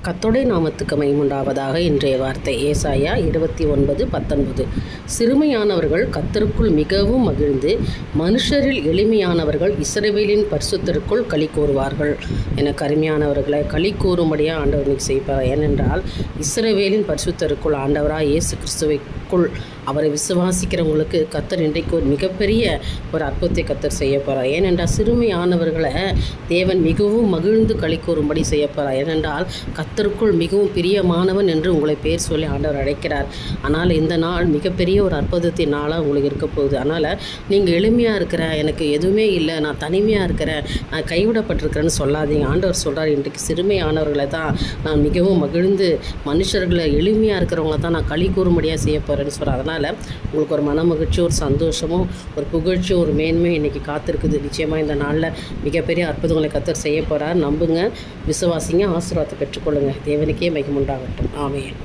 கர்த்தருடைய நாமத்துக்கு மகிமையுண்டாவதாக. இன்றைய வார்த்தை ஏசாயா 29:19. சிறுமையானவர்கள் கர்த்தருக்குள் மிகவும் மகிழ்ந்து, மனுஷரில் எளிமையானவர்கள் இஸ்ரவேலின் பரிசுத்தருக்குள் களி கூறுவார்கள். எனக்கு அருமையானவர்களை களி கூறும்படியாக ஆண்டவர் இன்னைக்கு செய்வார். ஏனென்றால் இஸ்ரவேலின் பரிசுத்தருக்குள் ஆண்டவராக இயேசு கிறிஸ்துவுக்குள் அவரை விசுவாசிக்கிறவங்களுக்கு கர்த்தர் இன்றைக்கு ஒரு மிகப்பெரிய ஒரு அற்புதத்தை கர்த்தர் செய்ய போகிறார். ஏனென்றால் சிறுமையானவர்களை தேவன் மிகவும் மகிழ்ந்து களி கூறும்படி செய்ய போகிறார். ஏனென்றால் கர்த்தருக்குள் மிகவும் பிரியமானவன் என்று உங்களை பேர் சொல்லி ஆண்டவர் அழைக்கிறார். ஆனால் இந்த நாள் மிகப்பெரிய ஒரு அற்புதத்தின் நாளாக உங்களுக்கு இருக்க போகுது. அதனால் நீங்கள் எளிமையாக இருக்கிற, எனக்கு எதுவுமே இல்லை, நான் தனிமையாக இருக்கிறேன், நான் கைவிடப்பட்டிருக்கிறேன்னு சொல்லாதீங்க. ஆண்டவர் சொல்கிறார், இன்றைக்கு சிறுமையானவர்களை தான் நான் மிகவும் மகிழ்ந்து, மனுஷர்களை எளிமையாக இருக்கிறவங்கள தான் நான் களி கூறும்படியாக செய்ய போகிறேன்னு சொல்கிறேன். அதனால் உங்களுக்கு ஒரு மன மகிழ்ச்சி, ஒரு சந்தோஷமும், ஒரு புகழ்ச்சி, ஒரு மேன்மையும் இன்றைக்கி காத்திருக்குது. நிச்சயமாக இந்த நாளில் மிகப்பெரிய அற்புதங்களை கர்த்தர் செய்ய போகிறார். நம்புங்க, விசுவாசிங்க, ஆசீர்வாதத்தை பெற்றுக்கொள்ளுங்க. தேவனுக்கே மகிமை உண்டாகட்டும். ஆமென்.